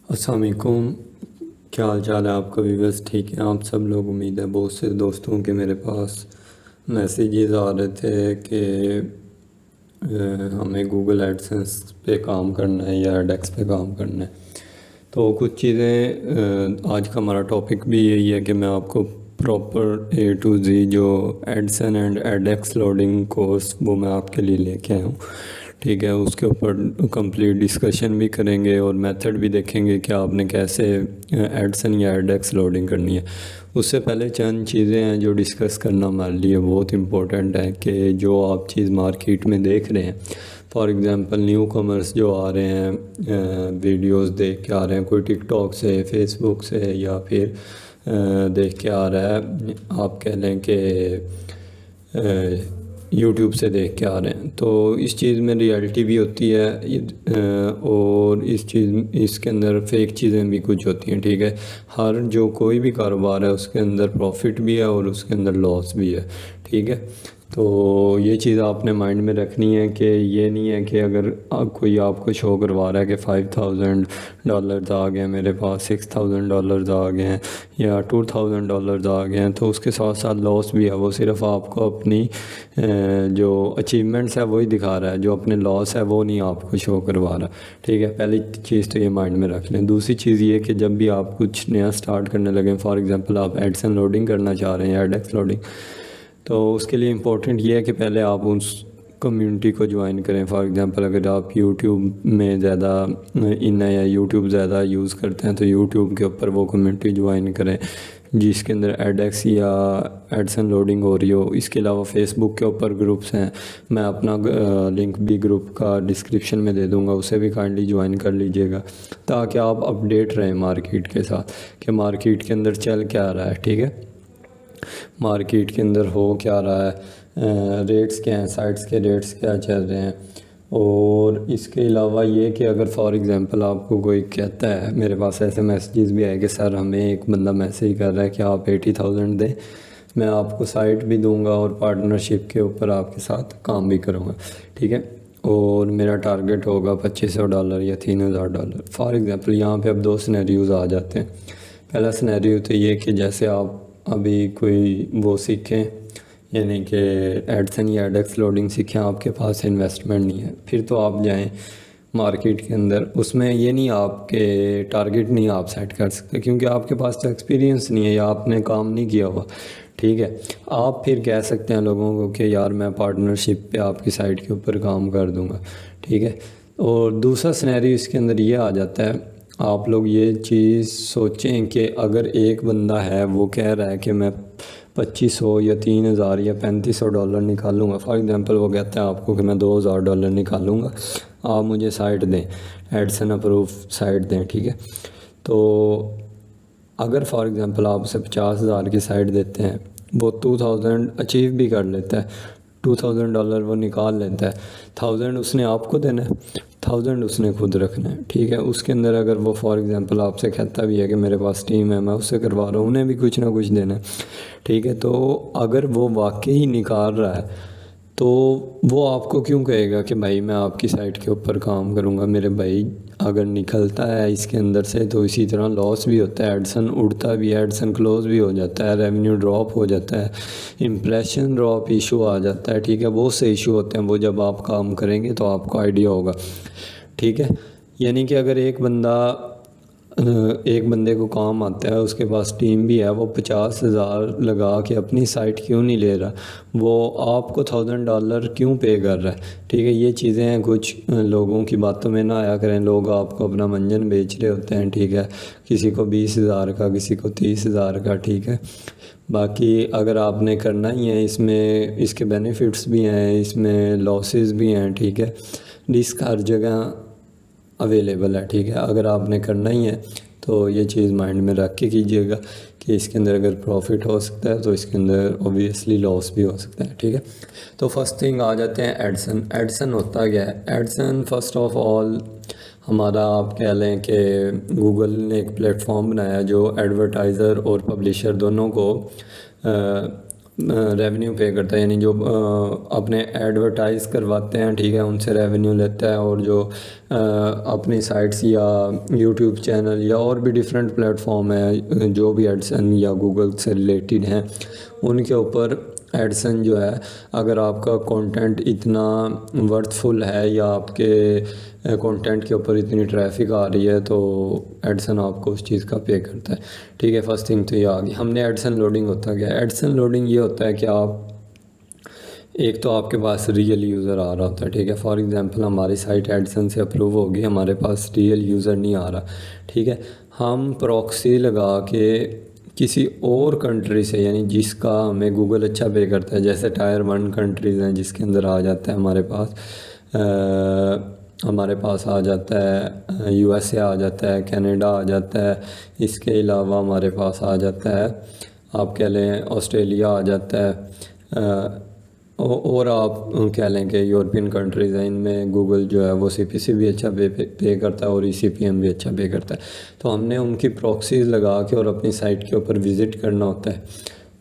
अस्सलाम वालेकुम। क्या हाल चाल है आपका? भी बस ठीक है आप सब लोग? उम्मीद है बहुत से दोस्तों के मेरे पास मैसेजेस आ रहे थे कि हमें गूगल एडसेंस पे काम करना है या एडेक्स पे काम करना है। तो कुछ चीज़ें आज का हमारा टॉपिक भी यही है कि मैं आपको प्रॉपर ए टू जी जो एडसन एंड एडेक्स लोडिंग कोर्स वो मैं आपके लिए लेके आया हूँ। ठीक है, उसके ऊपर कंप्लीट डिस्कशन भी करेंगे और मेथड भी देखेंगे कि आपने कैसे एडसन या एडेक्स लोडिंग करनी है। उससे पहले चंद चीज़ें हैं जो डिस्कस करना हमारे लिए बहुत इम्पोर्टेंट है कि जो आप चीज़ मार्केट में देख रहे हैं, फॉर एग्ज़ाम्पल न्यू कमर्स जो आ रहे हैं वीडियोस देख के आ रहे हैं, कोई टिकटॉक से, फेसबुक से या फिर देख के आ रहा है, आप कह लें कि यूट्यूब से देख के आ रहे हैं। तो इस चीज़ में रियलिटी भी होती है और इसके अंदर फेक चीज़ें भी कुछ होती हैं। ठीक है, हर जो कोई भी कारोबार है उसके अंदर प्रॉफिट भी है और उसके अंदर लॉस भी है। ठीक है, तो ये चीज़ आपने माइंड में रखनी है कि ये नहीं है कि अगर कोई आपको शो करवा रहा है कि $5,000 आ गए मेरे पास, $6,000 आ गए हैं या $2,000 आ गए हैं, तो उसके साथ साथ लॉस भी है। वो सिर्फ आपको अपनी जो अचीवमेंट्स है वही दिखा रहा है, जो अपने लॉस है वो नहीं आपको शो करवा रहा। ठीक है, पहली चीज़ तो ये माइंड में रख लें। दूसरी चीज़ ये कि जब भी आप कुछ नया स्टार्ट करने लगें, फॉर एग्ज़ाम्पल आप एडसन लोडिंग करना चाह रहे हैं या एडेक्स लोडिंग, तो उसके लिए इम्पोर्टेंट ये है कि पहले आप उस कम्युनिटी को ज्वाइन करें। फॉर एग्ज़ाम्पल अगर आप यूट्यूब में ज़्यादा इन है या यूट्यूब ज़्यादा यूज़ करते हैं तो यूट्यूब के ऊपर वो कम्युनिटी ज्वाइन करें जिसके अंदर एडेक्स या एडसन लोडिंग हो रही हो। इसके अलावा फेसबुक के ऊपर ग्रुप्स हैं, मैं अपना लिंक भी ग्रुप का डिस्क्रिप्शन में दे दूँगा, उसे भी काइंडली ज्वाइन कर लीजिएगा ताकि आप अपडेट रहें मार्केट के साथ कि मार्केट के अंदर चल क्या रहा है। ठीक है, मार्केट के अंदर हो क्या रहा है, रेट्स क्या हैं, साइट्स के रेट्स क्या चल रहे हैं। और इसके अलावा ये कि अगर फॉर एग्ज़ाम्पल आपको कोई कहता है, मेरे पास ऐसे मैसेजेस भी आए कि सर हमें एक बंदा मैसेज कर रहा है कि आप 80,000 दें, मैं आपको साइट भी दूंगा और पार्टनरशिप के ऊपर आपके साथ काम भी करूँगा। ठीक है, और मेरा टारगेट होगा $2,500 या $3,000 फॉर एग्ज़ाम्पल। यहाँ पे अब दो सिनेरियोज़ आ जाते हैं। पहला सिनेरियो तो ये कि जैसे आप अभी कोई वो सीखें, यानी कि एडसन या एडेक्स लोडिंग सीखें, आपके पास इन्वेस्टमेंट नहीं है, फिर तो आप जाएं मार्केट के अंदर। उसमें ये नहीं, आपके टारगेट नहीं आप सेट कर सकते क्योंकि आपके पास तो एक्सपीरियंस नहीं है या आपने काम नहीं किया हुआ। ठीक है, आप फिर कह सकते हैं लोगों को कि यार मैं पार्टनरशिप पे आपकी साइट के ऊपर काम कर दूंगा। ठीक है, और दूसरा सिनेरियो इसके अंदर ये आ जाता है, आप लोग ये चीज़ सोचें कि अगर एक बंदा है वो कह रहा है कि मैं 2,500 या 3,000 या $3,500 निकालूंगा। फॉर एग्ज़ाम्पल वो कहता है आपको कि मैं $2,000 निकालूंगा, आप मुझे साइट दें, एडसन अप्रूव साइट दें। ठीक है, तो अगर फॉर एग्ज़ाम्पल आप उसे 50,000 की साइट देते हैं, वो 2,000 अचीव भी कर लेता है, $2,000 वो निकाल लेता है, 1,000 उसने आपको देना है, 1,000 उसने खुद रखना है। ठीक है, उसके अंदर अगर वो फॉर एग्ज़ाम्पल आपसे कहता भी है कि मेरे पास टीम है मैं उससे करवा रहा हूँ, उन्हें भी कुछ ना कुछ देना है। ठीक है, तो अगर वो वाकई निकाल रहा है तो वो आपको क्यों कहेगा कि भाई मैं आपकी साइट के ऊपर काम करूँगा। मेरे भाई अगर निकलता है इसके अंदर से तो इसी तरह लॉस भी होता है, एडसन उड़ता भी है, एडसन क्लोज भी हो जाता है, रेवेन्यू ड्रॉप हो जाता है, इम्प्रेशन ड्रॉप इशू आ जाता है। ठीक है, बहुत से इशू होते हैं, वो जब आप काम करेंगे तो आपको आइडिया होगा। ठीक है, यानी कि अगर एक बंदे को काम आता है, उसके पास टीम भी है, वो 50,000 लगा के अपनी साइट क्यों नहीं ले रहा, वो आपको $1,000 क्यों पे कर रहा है। ठीक है, ये चीज़ें हैं, कुछ लोगों की बातों में ना आया करें। लोग आपको अपना मंजन बेच रहे होते हैं। ठीक है, किसी को 20,000 का, किसी को 30,000 का। ठीक है, बाकी अगर आपने करना ही है, इसमें इसके बेनिफिट्स भी हैं, इसमें लॉसेस भी हैं। ठीक है, रिस्क हर जगह अवेलेबल है। ठीक है, अगर आपने करना ही है तो ये चीज़ माइंड में रख के कीजिएगा कि इसके अंदर अगर प्रॉफिट हो सकता है तो इसके अंदर ऑब्वियसली लॉस भी हो सकता है। ठीक है, तो फर्स्ट थिंग आ जाते हैं एडसन। एडसन होता क्या है? एडसन फर्स्ट ऑफ ऑल हमारा, आप कह लें कि गूगल ने एक प्लेटफॉर्म बनाया जो एडवर्टाइज़र और पब्लिशर दोनों को रेवेन्यू पे करता है, यानी जो अपने एडवर्टाइज़ करवाते हैं, ठीक है, उनसे रेवेन्यू लेता है। और जो अपनी साइट्स या यूट्यूब चैनल या और भी डिफरेंट प्लेटफॉर्म है जो भी एडसन या गूगल से रिलेटेड हैं, उनके ऊपर एडसन जो है, अगर आपका कंटेंट इतना वर्थफुल है या आपके कंटेंट के ऊपर इतनी ट्रैफिक आ रही है, तो एडसन आपको उस चीज़ का पे करता है, ठीक है। फर्स्ट थिंग तो ये आ गई। हमने एडसन लोडिंग होता क्या है? एडसन लोडिंग ये होता है कि आप एक तो आपके पास रियल यूज़र आ रहा होता है, ठीक है। फॉर एग्जांपल हमारी साइट एडसन से अप्रूव होगी, हमारे पास रियल यूज़र नहीं आ रहा, ठीक है। हम प्रॉक्सी लगा के किसी और कंट्री से, यानी जिसका हमें गूगल अच्छा पे करता है, जैसे टायर 1 कंट्रीज़ हैं जिसके अंदर आ जाता है हमारे पास आ जाता है यूएसए आ जाता है, कनाडा आ जाता है, इसके अलावा हमारे पास आ जाता है, आप कह लें ऑस्ट्रेलिया आ जाता है, और आप कह लें कि यूरोपियन कंट्रीज़ हैं, इनमें गूगल जो है वो सीपीसी भी अच्छा पे करता है और ईसीपीएम भी अच्छा पे करता है। तो हमने उनकी प्रॉक्सीज़ लगा के और अपनी साइट के ऊपर विज़िट करना होता है,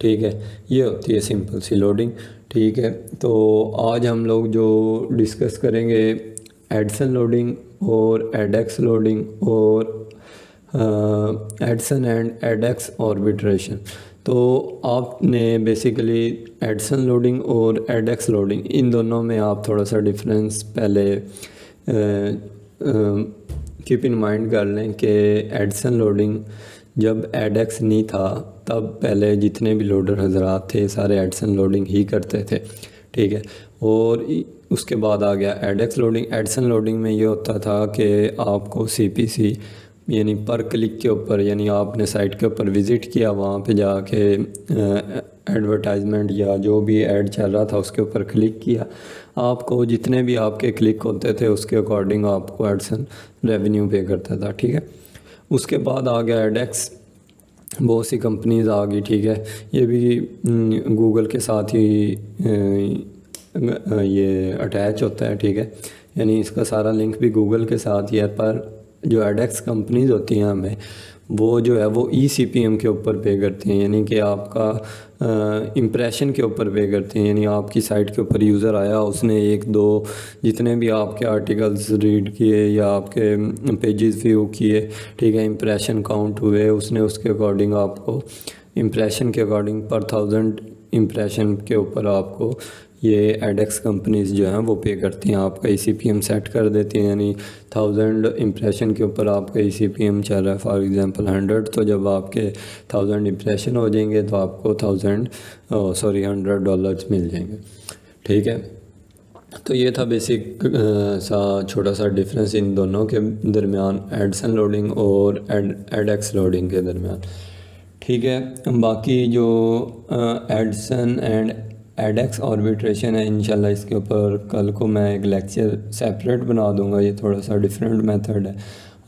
ठीक है। ये होती है सिंपल सी लोडिंग, ठीक है। तो आज हम लोग जो डिस्कस करेंगे एडसन लोडिंग और एडेक्स लोडिंग और एडसन एंड एडेक्स ऑर्बिट्रेशन। तो आपने बेसिकली एडसन लोडिंग और एडेक्स लोडिंग, इन दोनों में आप थोड़ा सा डिफरेंस पहले कीप इन माइंड कर लें कि एडसन लोडिंग जब एडेक्स नहीं था तब पहले जितने भी लोडर हजरात थे सारे एडसन लोडिंग ही करते थे, ठीक है। और उसके बाद आ गया एडेक्स लोडिंग। एडसन लोडिंग में ये होता था कि आपको सीपीसी यानी पर क्लिक के ऊपर, यानी आपने साइट के ऊपर विज़िट किया, वहाँ पे जाके एडवर्टाइजमेंट या जो भी ऐड चल रहा था उसके ऊपर क्लिक किया, आपको जितने भी आपके क्लिक होते थे उसके अकॉर्डिंग आपको एडसन रेवेन्यू पे करता था, ठीक है। उसके बाद आ गया एडेक्स। बहुत सी कंपनीज आ गई, ठीक है। ये भी गूगल के साथ ही ये अटैच होता है, ठीक है, यानी इसका सारा लिंक भी गूगल के साथ ही है। पर जो एडेक्स कंपनीज होती हैं हमें वो जो है वो ईसीपीएम के ऊपर पे करती हैं, यानी कि आपका इम्प्रेशन के ऊपर पे करती हैं। यानी आपकी साइट के ऊपर यूज़र आया, उसने एक दो जितने भी आपके आर्टिकल्स रीड किए या आपके पेजेस व्यू किए, ठीक है, इम्प्रेशन काउंट हुए, उसने उसके अकॉर्डिंग आपको इम्प्रेशन के अकॉर्डिंग पर 1000 इम्प्रेशन के ऊपर आपको ये एडेक्स कंपनीज जो हैं वो पे करती हैं। आपका ईसीपीएम सेट कर देती हैं, यानी 1000 इम्प्रेशन के ऊपर आपका ईसीपीएम चल रहा है फॉर एग्जांपल 100, तो जब आपके 1000 इम्प्रेशन हो जाएंगे तो आपको $100 मिल जाएंगे, ठीक है। तो ये था बेसिक सा छोटा सा डिफरेंस इन दोनों के दरमियान, एडसन लोडिंग और एडेक्स लोडिंग के दरमियान, ठीक है। बाकी जो एडसन एंड एडेक्स ऑर्बिट्रेशन है, इंशाल्लाह इसके ऊपर कल को मैं एक लेक्चर सेपरेट बना दूंगा। ये थोड़ा सा डिफरेंट मेथड है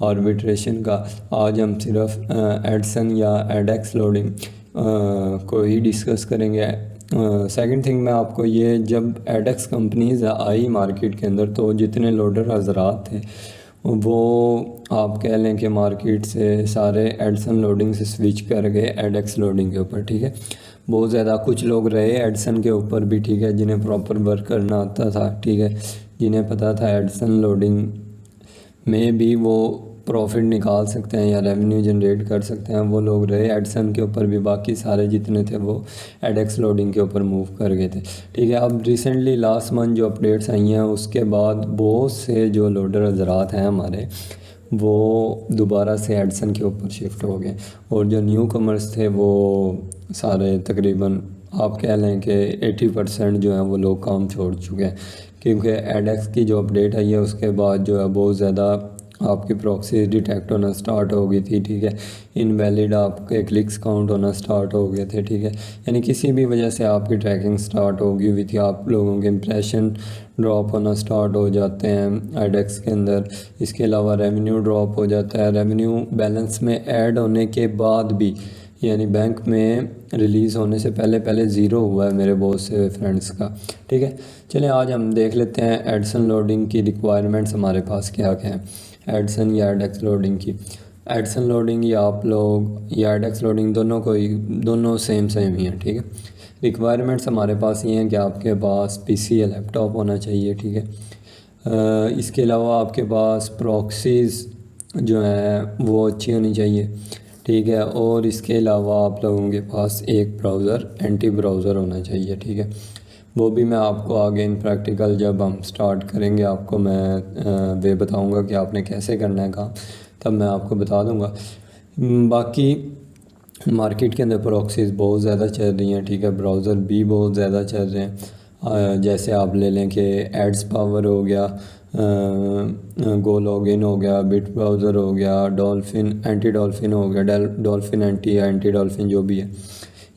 ऑर्बिट्रेशन का। आज हम सिर्फ एडसन या एडेक्स लोडिंग को ही डिस्कस करेंगे। सेकंड थिंग मैं आपको ये, जब एडेक्स कंपनीज आई मार्केट के अंदर तो जितने लोडर हजरात थे वो आप कह लें कि मार्केट से सारे एडसन लोडिंग से स्विच कर गए एडेक्स लोडिंग के ऊपर, ठीक है। बहुत ज़्यादा कुछ लोग रहे एडसन के ऊपर भी, ठीक है, जिन्हें प्रॉपर वर्क करना आता था, ठीक है, जिन्हें पता था एडसन लोडिंग में भी वो प्रॉफिट निकाल सकते हैं या रेवेन्यू जनरेट कर सकते हैं, वो लोग रहे एडसन के ऊपर भी। बाकी सारे जितने थे वो एडेक्स लोडिंग के ऊपर मूव कर गए थे, ठीक है। अब रिसेंटली लास्ट मंथ जो अपडेट्स आई हैं उसके बाद बहुत से जो लोडर हजरात हैं हमारे वो दोबारा से एडसन के ऊपर शिफ्ट हो गए, और जो न्यू कमर्स थे वो सारे तकरीबन आप कह लें कि 80% जो है वो लोग काम छोड़ चुके हैं, क्योंकि एडेक्स की जो अपडेट आई है उसके बाद जो है बहुत ज़्यादा आपकी प्रॉक्सी डिटेक्ट होना स्टार्ट हो गई थी, ठीक है। इनवैलिड आपके क्लिक्स काउंट होना स्टार्ट हो गए थे, ठीक है, यानी किसी भी वजह से आपकी ट्रैकिंग स्टार्ट हो गई हुई थी, आप लोगों के इंप्रेशन ड्रॉप होना स्टार्ट हो जाते हैं एडेक्स के अंदर। इसके अलावा रेवेन्यू ड्रॉप हो जाता है, रेवेन्यू बैलेंस में ऐड होने के बाद भी, यानी बैंक में रिलीज़ होने से पहले पहले ज़ीरो हुआ है मेरे बहुत से फ्रेंड्स का, ठीक है। चलिए आज हम देख लेते हैं एडसन लोडिंग की रिक्वायरमेंट्स हमारे पास क्या क्या हैं, एडसन या एडेक्स लोडिंग की। एडसन लोडिंग या आप लोग या एडेक्स लोडिंग दोनों सेम ही हैं, ठीक है। रिक्वायरमेंट्स हमारे पास ये हैं कि आपके पास पीसी या लैपटॉप होना चाहिए, ठीक है। इसके अलावा आपके पास प्रॉक्सीज़ जो है वो अच्छी होनी चाहिए, ठीक है। और इसके अलावा आप लोगों के पास एक ब्राउज़र, एंटी ब्राउज़र होना चाहिए, ठीक है। वो भी मैं आपको आगे इन प्रैक्टिकल जब हम स्टार्ट करेंगे आपको मैं वे बताऊंगा कि आपने कैसे करना है काम, तब मैं आपको बता दूंगा। बाकी मार्केट के अंदर प्रॉक्सीज़ बहुत ज़्यादा चल रही हैं, ठीक है। ब्राउज़र भी बहुत ज़्यादा चल रहे हैं। जैसे आप ले लें कि एड्स पावर हो गया, गो लॉगिन हो गया, बिट ब्राउज़र हो गया, डॉल्फिन एंटी डॉल्फिन हो गया, डॉल्फिन एंटी डॉल्फिन जो भी है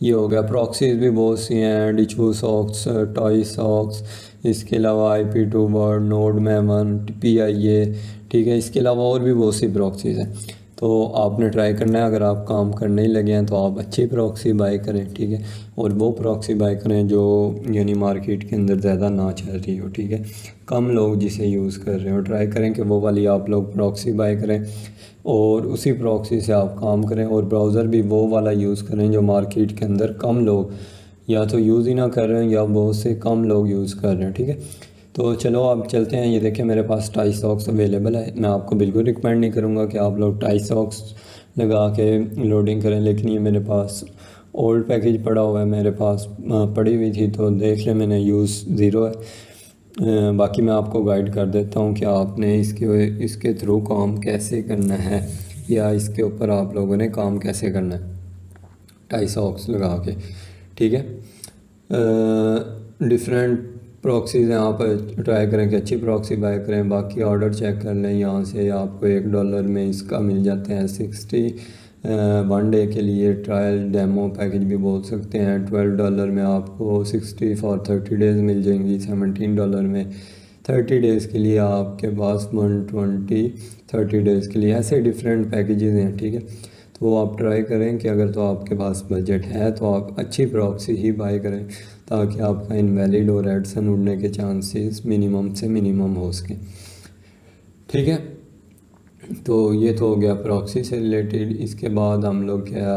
ये हो गया। प्रॉक्सीज़ भी बहुत सी हैं, डिचू सॉक्स, टॉय सॉक्स, इसके अलावा IP2 word, node Memon, PIA, ठीक है। इसके अलावा और भी बहुत सी प्रॉक्सीज़ हैं। तो आपने ट्राई करना है, अगर आप काम करने ही लगे हैं तो आप अच्छी प्रॉक्सी बाय करें, ठीक है। और वो प्रॉक्सी बाय करें जो यानी मार्केट के अंदर ज़्यादा ना चल रही हो, ठीक है। कम लोग जिसे यूज़ कर रहे हो, ट्राई करें कि वो वाली आप लोग प्रॉक्सी बाय करें और उसी प्रॉक्सी से आप काम करें। और ब्राउज़र भी वो वाला यूज़ करें जो मार्केट के अंदर कम लोग या तो यूज़ ही ना कर रहे हैं या बहुत से कम लोग यूज़ कर रहे हैं, ठीक है। तो चलो आप चलते हैं। ये देखें मेरे पास टाई सॉक्स अवेलेबल है। मैं आपको बिल्कुल रिकमेंड नहीं करूँगा कि आप लोग टाई सॉक्स लगा के लोडिंग करें, लेकिन ये मेरे पास ओल्ड पैकेज पड़ा हुआ है, मेरे पास पड़ी हुई थी तो देख लें, मैंने यूज़ ज़ीरो है। बाकी मैं आपको गाइड कर देता हूँ कि आपने इसके थ्रू काम कैसे करना है या इसके ऊपर आप लोगों ने काम कैसे करना है टाई सॉक्स लगा के, ठीक है। डिफरेंट प्रॉक्सीज़ हैं, आप ट्राई करें कि अच्छी प्रॉक्सी बाय करें। बाकी ऑर्डर चेक कर लें, यहाँ से आपको $1 में इसका मिल जाते हैं 60 1 डे के लिए ट्रायल डेमो पैकेज भी बोल सकते हैं। $12 में आपको 60 फॉर 30 डेज़ मिल जाएंगी। $17 में 30 डेज़ के लिए आपके पास 120 30 डेज़ के लिए, ऐसे डिफरेंट पैकेजेस हैं, ठीक है। तो आप ट्राई करें कि अगर तो आपके पास बजट है तो आप अच्छी प्रॉक्सी ही बाय करें ताकि आपका इनवैलिड और एडसन उड़ने के चांसेस मिनिमम से मिनिमम हो सकें, ठीक है। तो ये तो हो गया प्रॉक्सी से रिलेटेड। इसके बाद हम लोग क्या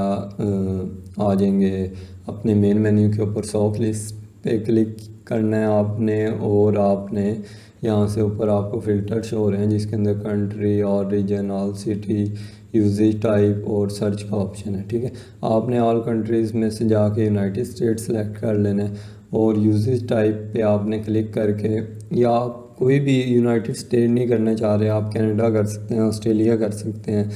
आ जाएंगे अपने मेन मेन्यू के ऊपर। सॉफ्ट लिस्ट पे क्लिक करना है आपने और आपने यहाँ से ऊपर आपको फ़िल्टर शो हो रहे हैं जिसके अंदर कंट्री और region, all city, usages type और सर्च का ऑप्शन है, ठीक है। आपने ऑल कंट्रीज़ में से जाके यूनाइटेड स्टेट्स सेलेक्ट कर लेना है और यूजेज टाइप पे आपने क्लिक करके, या आप कोई भी यूनाइटेड स्टेट नहीं करना चाह रहे, आप कनाडा कर सकते हैं, ऑस्ट्रेलिया कर सकते हैं,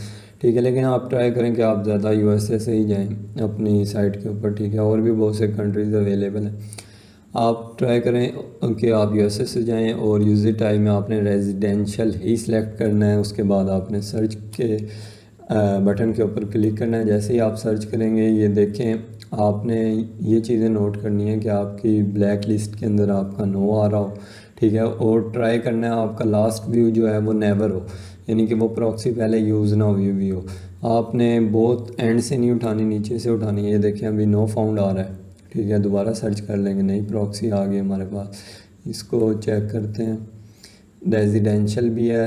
ठीक है। लेकिन आप ट्राई करें कि आप ज़्यादा USA से ही जाएं अपनी साइट के ऊपर, ठीक है। और भी बहुत से कंट्रीज़ अवेलेबल हैं, आप ट्राई करें कि आप USA से जाएं और यूजेज टाइप में आपने रेजिडेंशियल ही सिलेक्ट करना है। उसके बाद आपने सर्च के बटन के ऊपर क्लिक करना है। जैसे ही आप सर्च करेंगे, ये देखें आपने ये चीज़ें नोट करनी है कि आपकी ब्लैक लिस्ट के अंदर आपका नो आ रहा हो, ठीक है। और ट्राई करना है आपका लास्ट व्यू जो है वो नेवर हो, यानी कि वो प्रॉक्सी पहले यूज़ ना हुई भी हो। आपने बहुत एंड से नहीं उठानी, नीचे से उठानी है। ये देखें अभी नो फाउंड आ रहा है, ठीक है। दोबारा सर्च कर लेंगे, नई प्रॉक्सी आ गई हमारे पास। इसको चेक करते हैं, रेजिडेंशियल भी है,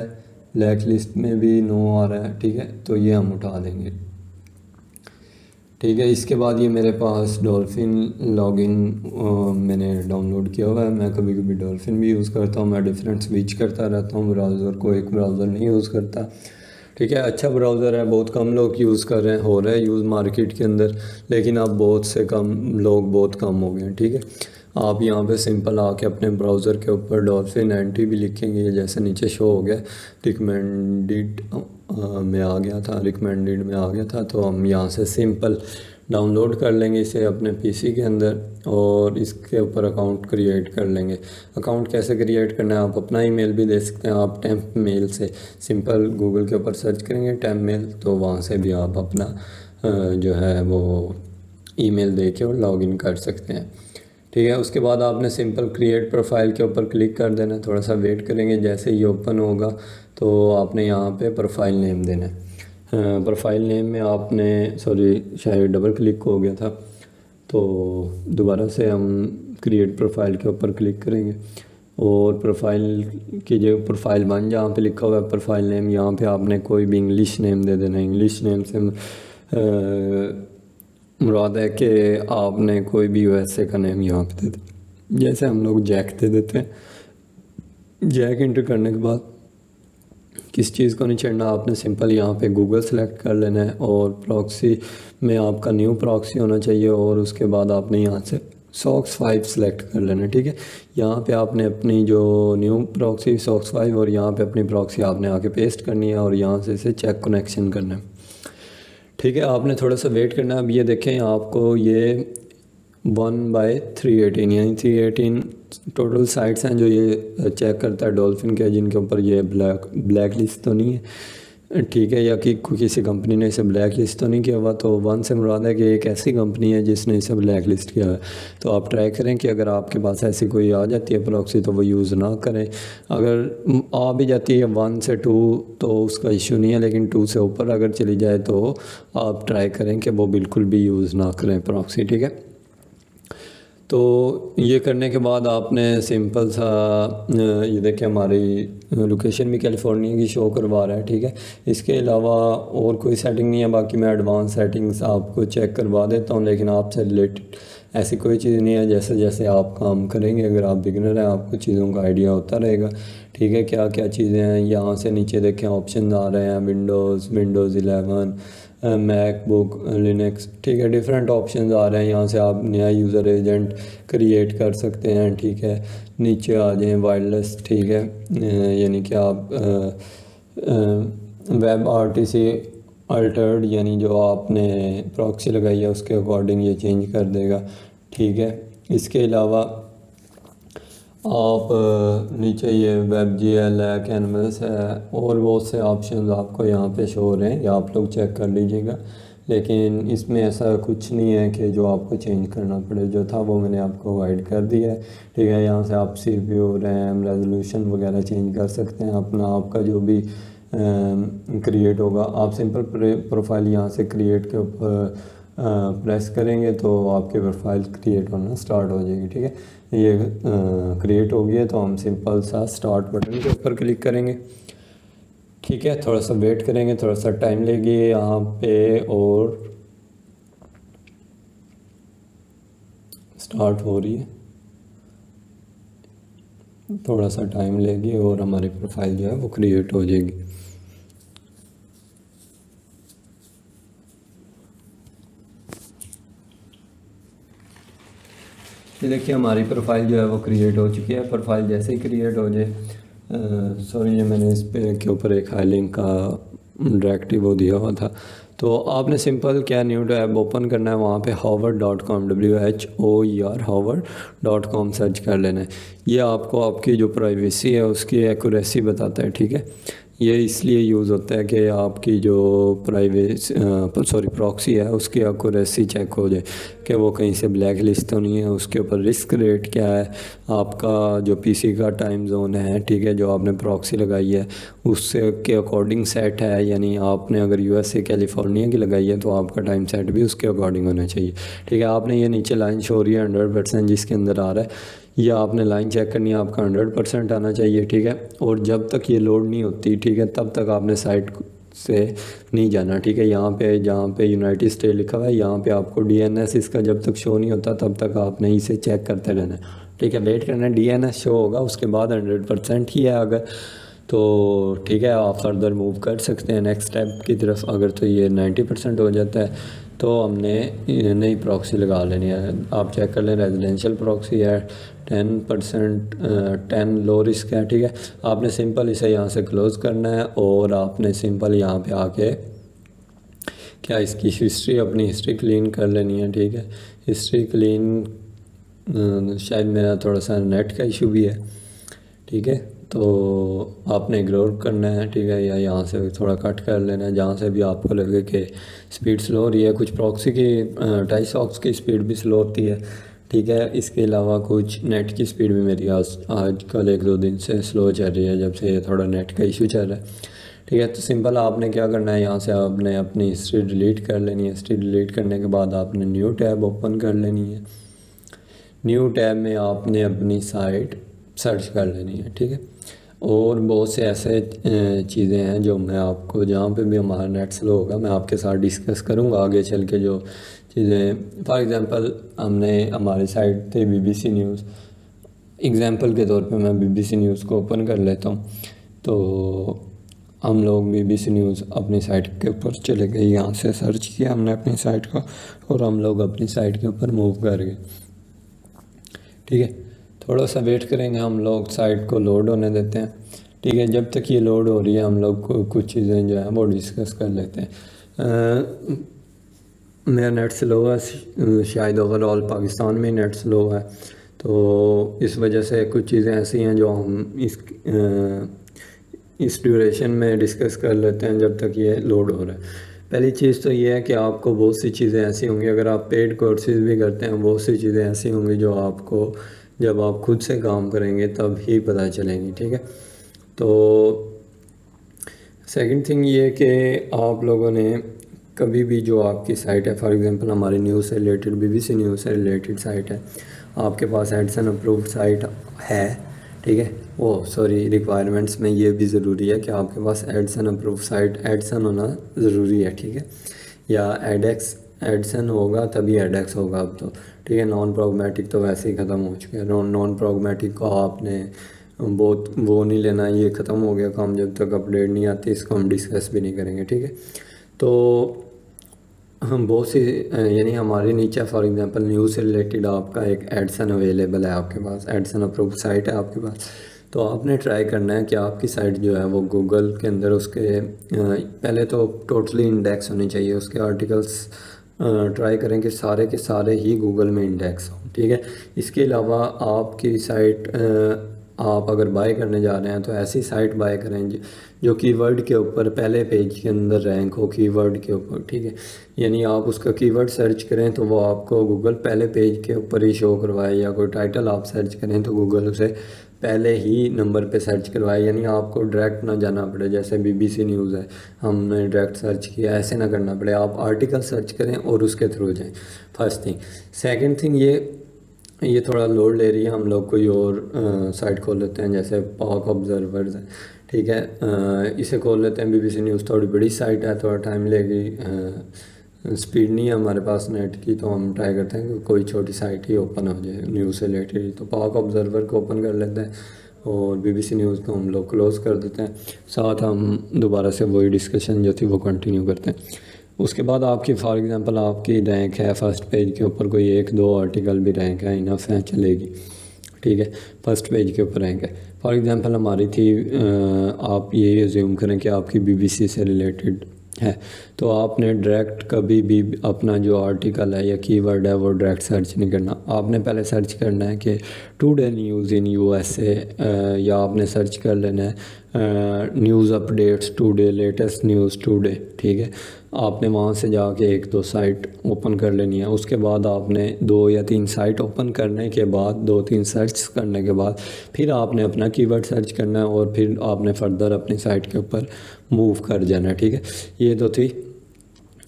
ब्लैक लिस्ट में भी नो आ रहा है, ठीक है। तो ये हम उठा देंगे, ठीक है। इसके बाद ये मेरे पास डॉल्फिन लॉगिन मैंने डाउनलोड किया हुआ है। मैं कभी कभी डॉल्फिन भी यूज़ करता हूँ, मैं डिफरेंट स्विच करता रहता हूँ ब्राउज़र को, एक ब्राउज़र नहीं यूज़ करता, ठीक है। अच्छा ब्राउज़र है, बहुत कम लोग यूज़ कर रहे हैं, हो रहा है यूज़ मार्केट के अंदर, लेकिन अब बहुत से कम लोग बहुत कम हो गए हैं, ठीक है। आप यहाँ पे सिंपल आके अपने ब्राउज़र के ऊपर डॉल्फिन एंटी भी लिखेंगे, जैसे नीचे शो हो गया रिकमेंडेड में आ गया था, रिकमेंडेड में आ गया था। तो हम यहाँ से सिंपल डाउनलोड कर लेंगे इसे अपने पीसी के अंदर और इसके ऊपर अकाउंट क्रिएट कर लेंगे। अकाउंट कैसे क्रिएट करना है, आप अपना ईमेल भी दे सकते हैं। आप टेम्प मेल से सिंपल गूगल के ऊपर सर्च करेंगे टेम्प मेल, तो वहाँ से भी आप अपना जो है वो ईमेल दे के और लॉगिन कर सकते हैं, ठीक है। उसके बाद आपने सिंपल क्रिएट प्रोफाइल के ऊपर क्लिक कर देना है, थोड़ा सा वेट करेंगे। जैसे ही ओपन होगा तो आपने यहाँ पे प्रोफाइल नेम देना है। प्रोफाइल नेम में आपने शायद डबल क्लिक हो गया था, तो दोबारा से हम क्रिएट प्रोफाइल के ऊपर क्लिक करेंगे और प्रोफाइल की जगह प्रोफाइल 1 जहाँ पे लिखा हुआ है प्रोफाइल नेम, यहाँ पे आपने कोई भी इंग्लिश नेम दे देना। इंग्लिश नेम से मुराद है कि आपने कोई भी यूएसए का नेम यहाँ पे दे दे। जैसे हम लोग जैक दे देते हैं। जैक इंटर करने के बाद किस चीज़ को नहीं चढ़ना, आपने सिंपल यहाँ पे गूगल सेलेक्ट कर लेना है और प्रॉक्सी में आपका न्यू प्रॉक्सी होना चाहिए और उसके बाद आपने यहाँ से सॉक्स 5 सेलेक्ट कर लेना है। ठीक है, यहाँ पे आपने अपनी जो न्यू प्रॉक्सी सॉक्स 5 और यहाँ पे अपनी प्रॉक्सी आपने आके पेस्ट करनी है और यहाँ से इसे चेक कनेक्शन करना है। ठीक है, आपने थोड़ा सा वेट करना है। अब ये देखें आपको ये 1/318 यानी 318 टोटल साइट्स हैं जो ये चेक करता है डॉल्फिन के, जिनके ऊपर ये ब्लैक लिस्ट तो नहीं है। ठीक है, या कि किसी कंपनी ने इसे ब्लैक लिस्ट तो नहीं किया हुआ। तो 1 से मुराद है कि एक ऐसी कंपनी है जिसने इसे ब्लैक लिस्ट किया है। तो आप ट्राई करें कि अगर आपके पास ऐसी कोई आ जाती है प्रॉक्सी तो वो यूज़ ना करें। अगर आ भी जाती है 1 से 2 तो उसका इशू नहीं है, लेकिन 2 से ऊपर अगर चली जाए तो आप ट्राई करें कि वो बिल्कुल भी यूज़ ना करें प्रॉक्सी। ठीक है, तो ये करने के बाद आपने सिंपल सा ये देखें हमारी लोकेशन भी कैलिफोर्निया की शो करवा रहा है। ठीक है, इसके अलावा और कोई सेटिंग नहीं है। बाकी मैं एडवांस सेटिंग्स आपको चेक करवा देता हूँ, लेकिन आपसे रिलेटेड ऐसी कोई चीज़ नहीं है। जैसे जैसे आप काम करेंगे, अगर आप बिगिनर हैं, आपको चीज़ों का आइडिया होता रहेगा। ठीक है, क्या क्या चीज़ें हैं यहाँ से नीचे देखें ऑप्शन आ रहे हैं, विंडोज़ 11, मैकबुक, लिनक्स। ठीक है, डिफरेंट ऑप्शंस आ रहे हैं। यहाँ से आप नया यूज़र एजेंट क्रिएट कर सकते हैं। ठीक है, नीचे आ जाएं वायरलेस। ठीक है, यानी कि आप वेब आरटीसी अल्टर्ड यानी जो आपने प्रॉक्सी लगाई है उसके अकॉर्डिंग ये चेंज कर देगा। ठीक है, इसके अलावा आप नीचे ये WebGL है, कैनवस है और बहुत से ऑप्शंस आपको यहाँ पे शो हो रहे हैं, या आप लोग चेक कर लीजिएगा। लेकिन इसमें ऐसा कुछ नहीं है कि जो आपको चेंज करना पड़े, जो था वो मैंने आपको गाइड कर दिया है। ठीक है, यहाँ से आप CPU, रैम, रेजोल्यूशन वगैरह चेंज कर सकते हैं अपना। आपका जो भी क्रिएट होगा, आप सिंपल प्रोफाइल यहाँ से क्रिएट के ऊपर प्रेस करेंगे तो आपके प्रोफाइल क्रिएट होना स्टार्ट हो जाएगी। ठीक है, ये क्रिएट हो गया तो हम सिंपल सा स्टार्ट बटन के ऊपर क्लिक करेंगे। ठीक है, थोड़ा सा वेट करेंगे, थोड़ा सा टाइम लेगी यहाँ पे और स्टार्ट हो रही है। थोड़ा सा टाइम लेगी और हमारी प्रोफाइल जो है वो क्रिएट हो जाएगी। ये देखिए हमारी प्रोफाइल जो है वो क्रिएट हो चुकी है। प्रोफाइल जैसे ही क्रिएट हो जाए, सॉरी ये मैंने इस पे के ऊपर एक हाई लिंक का डायरेक्टिव वो दिया हुआ था। तो आपने सिंपल क्या न्यू टैब ओपन करना है, वहाँ पे howard.com howard.com सर्च कर लेना है। ये आपको आपकी जो प्राइवेसी है उसकी एक्यूरेसी बताता है। ठीक है, ये इसलिए यूज़ होता है कि आपकी जो प्रॉक्सी है उसकी एक्यूरेसी चेक हो जाए कि वो कहीं से ब्लैक लिस्ट तो नहीं है, उसके ऊपर रिस्क रेट क्या है, आपका जो पीसी का टाइम जोन है। ठीक है, जो आपने प्रॉक्सी लगाई है उससे के अकॉर्डिंग सेट है, यानी आपने अगर यूएसए कैलिफोर्निया की लगाई है तो आपका टाइम सेट भी उसके अकॉर्डिंग होना चाहिए। ठीक है, आपने ये नीचे लाइन शो हो रही है 100% जिसके अंदर आ रहा है, या आपने लाइन चेक करनी है, आपका 100% आना चाहिए। ठीक है, और जब तक ये लोड नहीं होती, ठीक है, तब तक आपने साइट से नहीं जाना। ठीक है, यहाँ पे जहाँ पे यूनाइटेड स्टेट लिखा हुआ है यहाँ पे आपको DNS इसका जब तक शो नहीं होता तब तक आपने इसे चेक करते रहना है। ठीक है, वेट करना है, DNS शो होगा उसके बाद 100% ही है अगर तो ठीक है आप फर्दर मूव कर सकते हैं नेक्स्ट स्टेप की तरफ। अगर तो ये 90% हो जाता है तो हमने नई प्रॉक्सी लगा लेनी है। आप चेक कर लें, रेजिडेंशियल प्रॉक्सी है 10%, 10 लो रिस्क है। ठीक है, आपने सिंपल इसे यहाँ से क्लोज़ करना है और आपने सिंपल यहाँ पे आके क्या इसकी हिस्ट्री, अपनी हिस्ट्री क्लीन कर लेनी है। ठीक है, हिस्ट्री क्लीन, शायद मेरा थोड़ा सा नेट का इशू भी है। ठीक है, तो आपने इग्नोर करना है। ठीक है, या यहाँ से थोड़ा कट कर लेना है जहाँ से भी आपको लगे कि स्पीड स्लो हो रही है। कुछ प्रॉक्सी की टाइसॉक्स की स्पीड भी स्लो होती है। ठीक है, इसके अलावा कुछ नेट की स्पीड भी मेरी आजकल 1-2 दिन से स्लो चल रही है जब से ये थोड़ा नेट का इशू चल रहा है। ठीक है, तो सिंपल आपने क्या करना है, यहाँ से आपने अपनी हिस्ट्री डिलीट कर लेनी है। हिस्ट्री डिलीट करने के बाद आपने न्यू टैब ओपन कर लेनी है। न्यू टैब में आपने अपनी साइट सर्च कर लेनी है। ठीक है, और बहुत से ऐसे चीज़ें हैं जो मैं आपको जहाँ पे भी हमारा नेट स्लो होगा मैं आपके साथ डिस्कस करूँगा आगे चल के। जो चीज़ें फॉर एग्ज़ाम्पल हमने हमारी साइट थी BBC न्यूज़, एग्ज़ाम्पल के तौर पे मैं BBC न्यूज़ को ओपन कर लेता हूँ। तो हम लोग BBC न्यूज़ अपनी साइट के ऊपर चले गए, यहाँ से सर्च किया हमने अपनी साइट को और हम लोग अपनी साइट के ऊपर मूव कर गए। ठीक है, थोड़ा सा वेट करेंगे हम लोग, साइट को लोड होने देते हैं। ठीक है, जब तक ये लोड हो रही है हम लोग कुछ चीज़ें जो है वो डिस्कस कर लेते हैं। मेरा नेट स्लो है, शायद ओवरऑल पाकिस्तान में नेट स्लो है, तो इस वजह से कुछ चीज़ें ऐसी हैं जो हम इस ड्यूरेशन में डिस्कस कर लेते हैं जब तक ये लोड हो रहा है। पहली चीज़ तो ये है कि आपको बहुत सी चीज़ें ऐसी होंगी, अगर आप पेड कोर्सेज़ भी करते हैं, बहुत सी चीज़ें ऐसी होंगी जो आपको जब आप खुद से काम करेंगे तब ही पता चलेंगी। ठीक है, तो सेकंड थिंग ये कि आप लोगों ने कभी भी जो आपकी साइट है, फॉर एग्जांपल हमारी न्यूज़ से रिलेटेड BBC न्यूज़ से रिलेटेड साइट है, आपके पास एडसन अप्रूव्ड साइट है। ठीक है, वो सॉरी रिक्वायरमेंट्स में ये भी ज़रूरी है कि आपके पास एडसन अप्रूव्ड साइट एडसन होना ज़रूरी है। ठीक है, या एडसन होगा तभी एडेक्स होगा अब तो। ठीक है, नॉन प्रॉब्लमेटिक तो वैसे ही ख़त्म हो चुके हैं। नॉन प्रॉब्लमेटिक को आपने बहुत वो नहीं लेना, ये ख़त्म हो गया काम, जब तक अपडेट नहीं आती इसको हम डिस्कस भी नहीं करेंगे। ठीक है, तो हम बहुत सी यानी हमारे नीचे फॉर एग्जांपल न्यूज़ से रिलेटेड आपका एक एडसन अवेलेबल है, आपके पास एडसन अप्रूव्ड साइट है आपके पास, तो आपने ट्राई करना है कि आपकी साइट जो है वो गूगल के अंदर उसके पहले तो टोटली इंडेक्स होनी चाहिए, उसके आर्टिकल्स ट्राई करें कि सारे के सारे ही गूगल में इंडेक्स हों। ठीक है, इसके अलावा आपकी साइट आप अगर बाय करने जा रहे हैं तो ऐसी साइट बाय करें जो कीवर्ड के ऊपर पहले पेज के अंदर रैंक हो, कीवर्ड के ऊपर। ठीक है, यानी आप उसका कीवर्ड सर्च करें तो वो आपको गूगल पहले पेज के ऊपर ही शो करवाए, या कोई टाइटल आप सर्च करें तो गूगल उसे पहले ही नंबर पे सर्च करवाए, यानी आपको डायरेक्ट ना जाना पड़े। जैसे BBC न्यूज़ है, हमने डायरेक्ट सर्च किया, ऐसे ना करना पड़े, आप आर्टिकल सर्च करें और उसके थ्रू जाएं। First thing. सेकंड थिंग, ये थोड़ा लोड ले रही है, हम लोग कोई और साइट खोल लेते हैं, जैसे पाक ऑब्जर्वर्स है। ठीक है, इसे खोल लेते हैं। BBC न्यूज़ थोड़ी बड़ी साइट है, थोड़ा टाइम लेगी, स्पीड नहीं है हमारे पास नेट की, तो हम ट्राई करते हैं कि कोई छोटी साइट ही ओपन हो जाए न्यूज़ से रिलेटेड। तो पाक ऑब्जर्वर को ओपन कर लेते हैं और BBC न्यूज़ को हम लोग क्लोज़ कर देते हैं, साथ हम दोबारा से वही डिस्कशन जो थी वो कंटिन्यू करते हैं। उसके बाद आपकी फॉर एग्जांपल आपकी रैंक है फर्स्ट पेज के ऊपर, कोई एक दो आर्टिकल भी रैंक है, इनफ है, चलेगी। ठीक है, फर्स्ट पेज के ऊपर रैंक है। फॉर एग्जांपल हमारी थी, आप ये अज्यूम करें कि आपकी BBC से रिलेटेड है, तो आपने डायरेक्ट कभी भी अपना जो आर्टिकल है या कीवर्ड है वो डायरेक्ट सर्च नहीं करना। आपने पहले सर्च करना है कि टुडे न्यूज़ इन USA, या आपने सर्च कर लेना है news updates today, latest news today. ठीक है, आपने वहाँ से जाके एक दो साइट ओपन कर लेनी है। उसके बाद आपने 2 या 3 साइट ओपन करने के बाद, 2-3 सर्च करने के बाद फिर आपने अपना कीवर्ड सर्च करना है और फिर आपने फर्दर अपनी साइट के ऊपर मूव कर जाना है। ठीक है, ये तो थी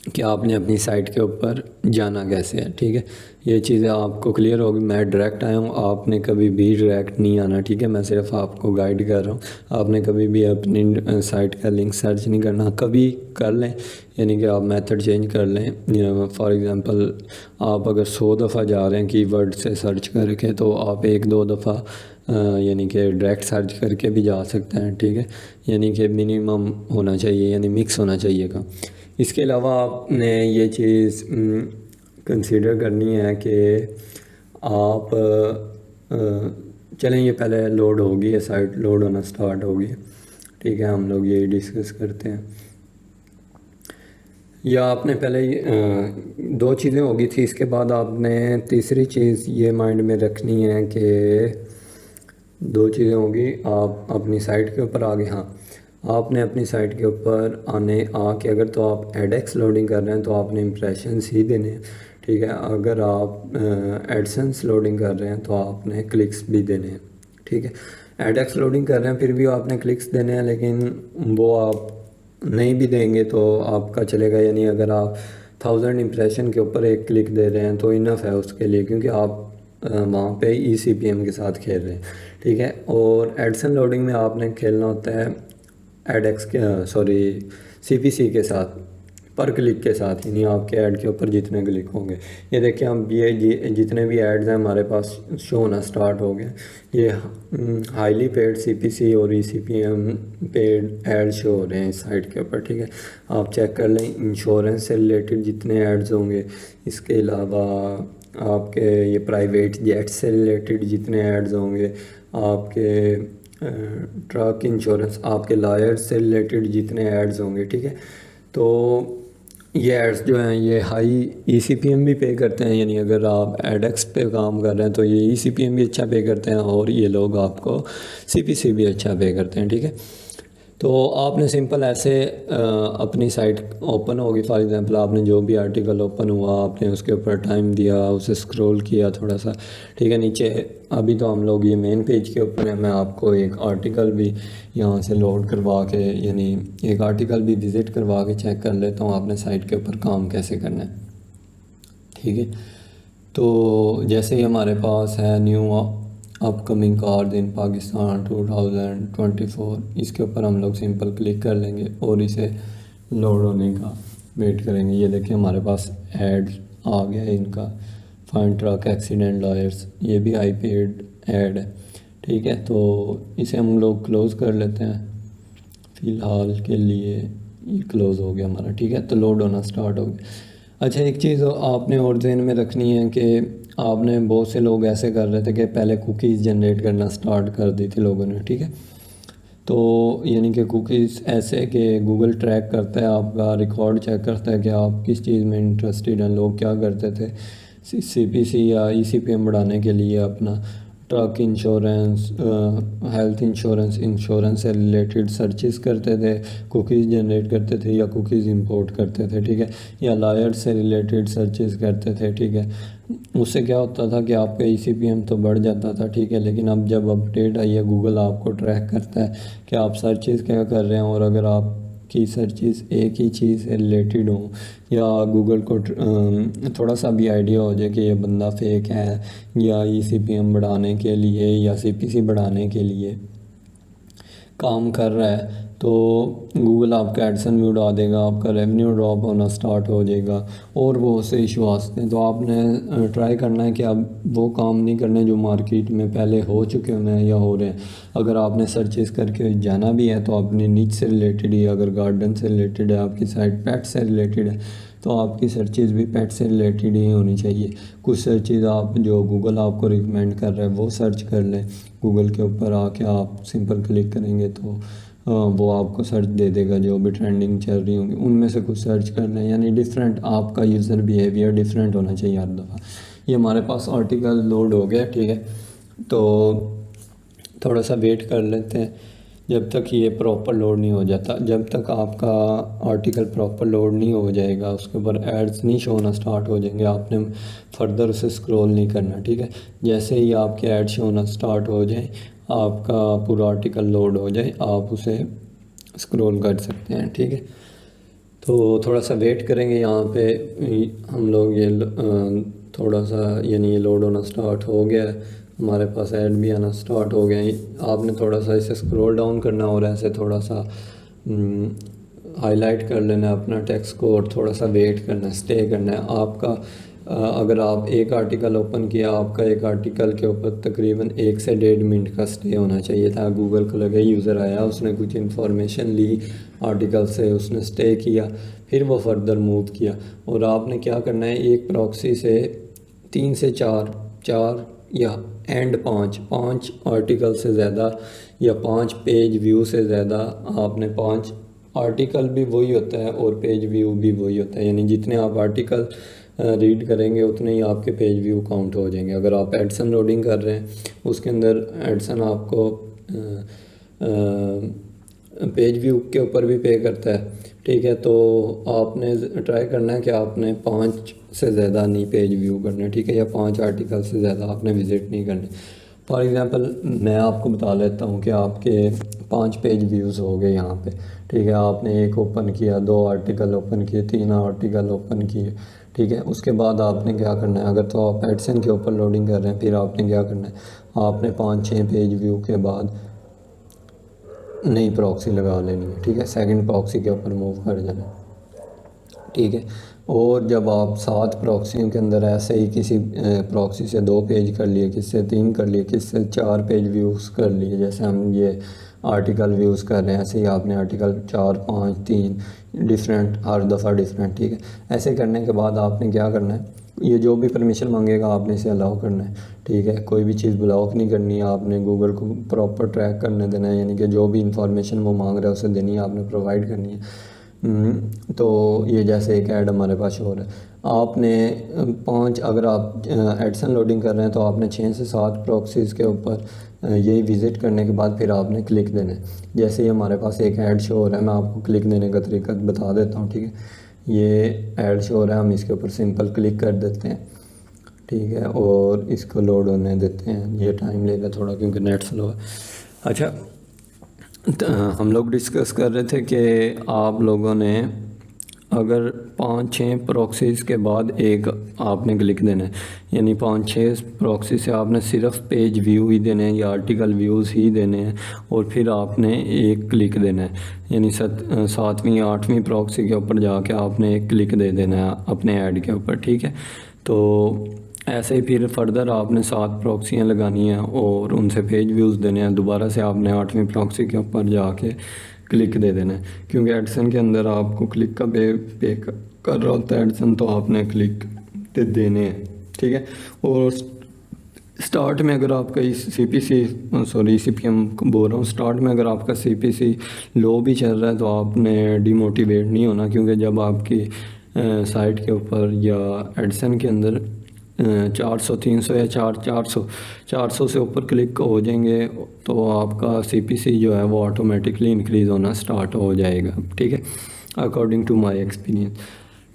कि आपने अपनी साइट के ऊपर जाना कैसे है। ठीक है, ये चीज़ें आपको क्लियर होगी। मैं डायरेक्ट आया हूँ, आपने कभी भी डायरेक्ट नहीं आना। ठीक है, मैं सिर्फ आपको गाइड कर रहा हूँ, आपने कभी भी अपनी साइट का लिंक सर्च नहीं करना। कभी कर लें, यानी कि आप मेथड चेंज कर लें। फॉर एग्जांपल आप अगर 100 दफ़ा जा रहे हैं कीवर्ड से सर्च करके, तो आप 1-2 दफ़ा यानी कि डायरेक्ट सर्च करके भी जा सकते हैं। ठीक है, यानी कि मिनिमम होना चाहिए, यानी मिक्स होना चाहिए का। इसके अलावा आपने ये चीज़ कंसीडर करनी है कि आप चलें, ये पहले लोड होगी, ये साइट लोड होना स्टार्ट होगी। ठीक है, हम लोग यही डिस्कस करते हैं। या आपने पहले 2 चीज़ें होगी थी, इसके बाद आपने तीसरी चीज़ ये माइंड में रखनी है कि 2 चीज़ें होगी। आप अपनी साइट के ऊपर आ गए, हाँ, आपने अपनी साइट के ऊपर आके अगर तो आप एडेक्स लोडिंग कर रहे हैं तो आपने इंप्रेशंस ही देने हैं। ठीक है, अगर आप एडसेंस लोडिंग कर रहे हैं तो आपने क्लिक्स भी देने हैं। ठीक है, एडेक्स लोडिंग कर रहे हैं फिर भी आपने क्लिक्स देने हैं, लेकिन वो आप नहीं भी देंगे तो आपका चलेगा। यानी अगर आप 1000 इंप्रेशन के ऊपर 1 क्लिक दे रहे हैं तो इनफ है उसके लिए, क्योंकि आप वहाँ पे ECPM के साथ खेल रहे हैं। ठीक है। और एडसन लोडिंग में आपने खेलना होता है एडएक्स के सीपीसी के साथ, पर क्लिक के साथ, यानी आपके ऐड के ऊपर जितने क्लिक होंगे। ये देखिए हम ये जितने भी ऐड्स हैं हमारे पास शो होना स्टार्ट हो गए। ये हाईली पेड सीपीसी और ईसीपीएम पेड ऐड शो हो रहे हैं इस साइट के ऊपर, ठीक है। आप चेक कर लें इंश्योरेंस से रिलेटेड जितने ऐड्स होंगे, इसके अलावा आपके ये प्राइवेट जेट से रिलेटेड जितने ऐड्स होंगे, आपके ट्रक इंश्योरेंस, आपके लॉयर्स से रिलेटेड जितने ऐड्स होंगे, ठीक है। तो ये एड्स जो हैं ये हाई ईसीपीएम भी पे करते हैं, यानी अगर आप एडएक्स पे काम कर रहे हैं तो ये ईसीपीएम भी अच्छा पे करते हैं और ये लोग आपको सीपीसी भी अच्छा पे करते हैं, ठीक है। तो आपने सिंपल ऐसे अपनी साइट ओपन होगी, फॉर एग्जांपल आपने जो भी आर्टिकल ओपन हुआ आपने उसके ऊपर टाइम दिया, उसे स्क्रॉल किया थोड़ा सा, ठीक है। नीचे अभी तो हम लोग ये मेन पेज के ऊपर है, मैं आपको एक आर्टिकल भी यहाँ से लोड करवा के, यानी एक आर्टिकल भी विज़िट करवा के चेक कर लेता हूँ आपने साइट के ऊपर काम कैसे करना है, ठीक है। तो जैसे ही हमारे पास है न्यू अपकमिंग कार्स इन पाकिस्तान 2024, इसके ऊपर हम लोग सिंपल क्लिक कर लेंगे और इसे लोड होने का वेट करेंगे। ये देखिए हमारे पास ऐड आ गया है इनका, फाइन ट्रक एक्सीडेंट लॉयर्स, ये भी हाई पेड ऐड है, ठीक है। तो इसे हम लोग क्लोज़ कर लेते हैं, फ़िलहाल के लिए ये क्लोज़ हो गया हमारा, ठीक है। तो लोड होना स्टार्ट हो गया। अच्छा, एक चीज़ आपने और ध्यान में रखनी है कि आपने बहुत से लोग ऐसे कर रहे थे कि पहले कुकीज़ जनरेट करना स्टार्ट कर दी थी लोगों ने, ठीक है। तो यानी कि कुकीज़ ऐसे कि गूगल ट्रैक करता है आपका रिकॉर्ड, चेक करता है कि आप किस चीज़ में इंटरेस्टेड हैं। लोग क्या करते थे, सीपीसी या ईसीपीएम बढ़ाने के लिए अपना truck insurance, health insurance, insurance से रिलेटेड सर्चेस करते थे, कुकीज़ जनरेट करते थे या कुकीज़ इंपोर्ट करते थे, ठीक है, या लॉयर से रिलेटेड सर्चेस करते थे, ठीक है। उससे क्या होता था कि आपका ईसीपीएम तो बढ़ जाता था, ठीक है। लेकिन अब जब अपडेट आई है, गूगल आपको ट्रैक करता है कि आप सर्चेस क्या कर रहे हैं, और अगर आप की सर्चेस एक ही चीज़ से रिलेटेड हो या गूगल को थोड़ा सा भी आइडिया हो जाए कि ये बंदा फेक है या ईसीपीएम बढ़ाने के लिए या सीपीसी बढ़ाने के लिए काम कर रहा है, तो गूगल आपका एडसन भी उड़ा देगा, आपका रेवेन्यू ड्रॉप होना स्टार्ट हो जाएगा और बहुत से इशू आते हैं। तो आपने ट्राई करना है कि आप वो काम नहीं करने जो मार्केट में पहले हो चुके हैं या हो रहे हैं। अगर आपने सर्चेस करके जाना भी है तो अपनी नीच से रिलेटेड ही, अगर गार्डन से रिलेटेड है आपकी साइट, पेट से रिलेटेड है तो आपकी सर्चेज़ भी पेट से रिलेटेड ही होनी चाहिए। कुछ सर्चेज़ आप जो गूगल आपको रिकमेंड कर रहा है वो सर्च कर लें, गूगल के ऊपर आके आप सिंपल क्लिक करेंगे तो वो आपको सर्च दे देगा जो भी ट्रेंडिंग चल रही होंगी, उनमें से कुछ सर्च करना है। यानी डिफरेंट आपका यूज़र बिहेवियर डिफरेंट होना चाहिए हर दफ़ा। ये हमारे पास आर्टिकल लोड हो गया, ठीक है। तो थोड़ा सा वेट कर लेते हैं जब तक ये प्रॉपर लोड नहीं हो जाता। जब तक आपका आर्टिकल प्रॉपर लोड नहीं हो जाएगा, उसके ऊपर एड्स नहीं शो होना स्टार्ट हो जाएंगे, आपने फर्दर उसे स्क्रॉल नहीं करना, ठीक है। जैसे ही आपके ऐड शो होना स्टार्ट हो जाए, आपका पूरा आर्टिकल लोड हो जाए, आप उसे स्क्रॉल कर सकते हैं, ठीक है। तो थोड़ा सा वेट करेंगे यहाँ पे हम लोग, ये थोड़ा सा यानी ये लोड होना स्टार्ट हो गया है, हमारे पास ऐड भी आना स्टार्ट हो गए। आपने थोड़ा सा इसे स्क्रॉल डाउन करना और ऐसे थोड़ा सा हाईलाइट कर लेना है अपना टेक्स्ट को और थोड़ा सा वेट करना है, स्टे करना है आपका। अगर आप एक आर्टिकल ओपन किया, आपका एक आर्टिकल के ऊपर तकरीबन 1 से 1.5 मिनट का स्टे होना चाहिए था। गूगल को लगे यूज़र आया, उसने कुछ इन्फॉर्मेशन ली आर्टिकल से, उसने स्टे किया, फिर वो फर्दर मूव किया। और आपने क्या करना है, एक प्रॉक्सी से 3 से 4 या एंड 5 आर्टिकल से ज़्यादा या 5 पेज व्यू से ज़्यादा, आपने 5 आर्टिकल भी वही होता है और पेज व्यू भी वही होता है, यानी जितने आप आर्टिकल रीड करेंगे उतने ही आपके पेज व्यू काउंट हो जाएंगे। अगर आप एडसन लोडिंग कर रहे हैं, उसके अंदर एडसन आपको पेज व्यू के ऊपर भी पे करता है, ठीक है। तो आपने ट्राई करना है कि आपने 5 से ज़्यादा नहीं पेज व्यू करने, ठीक है, या 5 आर्टिकल से ज़्यादा आपने विज़िट नहीं करने। फॉर एग्ज़ाम्पल मैं आपको बता लेता हूँ कि आपके 5 पेज व्यूज़ हो गए यहाँ पे, ठीक है। आपने एक ओपन किया, 2 आर्टिकल ओपन किए, 3 आर्टिकल ओपन किए, ठीक है। उसके बाद आपने क्या करना है, अगर तो आप एडसन के ऊपर लोडिंग कर रहे हैं, फिर आपने क्या करना है, आपने 5-6 पेज व्यू के बाद नई प्रॉक्सी लगा लेनी है, ठीक है। सेकंड प्रॉक्सी के ऊपर मूव कर जाना है, ठीक है। और जब आप 7 प्रॉक्सियों के अंदर ऐसे ही किसी प्रॉक्सी से 2 पेज कर लिए, किसी से 3 कर लिए, किसी से 4 पेज व्यूज़ कर लिए, जैसे हम ये आर्टिकल व्यूज़ कर रहे हैं, ऐसे ही आपने आर्टिकल 4, 5, 3 डिफरेंट, हर दफ़ा डिफरेंट, ठीक है। ऐसे करने के बाद आपने क्या करना है, ये जो भी परमिशन मांगेगा आपने इसे अलाउ करना है, ठीक है। कोई भी चीज़ ब्लॉक नहीं करनी है, आपने गूगल को प्रॉपर ट्रैक करने देना है, यानी कि जो भी इंफॉर्मेशन वो मांग रहा है उसे देनी है, आपने प्रोवाइड करनी है। तो ये जैसे एक ऐड हमारे पास हो रहा है, आपने 5, अगर आप एडसन लोडिंग कर रहे हैं तो आपने 6 से 7 प्रॉक्सीज़ के ऊपर यही विज़िट करने के बाद फिर आपने क्लिक देना है। जैसे ही हमारे पास एक ऐड शो हो रहा है, मैं आपको क्लिक देने का तरीका बता देता हूँ, ठीक है। ये ऐड शो हो रहा है, हम इसके ऊपर सिंपल क्लिक कर देते हैं, ठीक है, और इसको लोड होने देते हैं। ये टाइम लेगा थोड़ा क्योंकि नेट स्लो है। अच्छा, हम लोग डिस्कस कर रहे थे कि आप लोगों ने अगर 5-6 प्रॉक्सीज़ के बाद एक आपने क्लिक देना है, यानी 5-6 प्रॉक्सी से आपने सिर्फ पेज व्यू ही देने हैं या आर्टिकल व्यूज़ ही देने हैं, और फिर आपने एक क्लिक देना है, यानी 7वीं 8वीं प्रॉक्सी के ऊपर जाके आपने एक क्लिक दे देना है अपने ऐड के ऊपर, ठीक है। तो ऐसे ही फिर फर्दर आपने 7 प्रॉक्सियाँ लगानी हैं और उनसे पेज व्यूज़ देने हैं। दोबारा से आपने 8वीं प्रॉक्सी के ऊपर जाके क्लिक दे देना है, क्योंकि एडसन के अंदर आपको क्लिक का पे कर रहा होता है एडसन, तो आपने क्लिक दे देने हैं, ठीक है। और स्टार्ट में अगर आपका CPM बोल रहा हूँ, स्टार्ट में अगर आपका CPC लो भी चल रहा है तो आपने डिमोटिवेट नहीं होना, क्योंकि जब आपकी साइट के ऊपर या एडसन के अंदर 400, 300 या 400 से ऊपर क्लिक हो जाएंगे तो आपका CPC जो है वो ऑटोमेटिकली इंक्रीज़ होना स्टार्ट हो जाएगा, ठीक है, अकॉर्डिंग टू माय एक्सपीरियंस,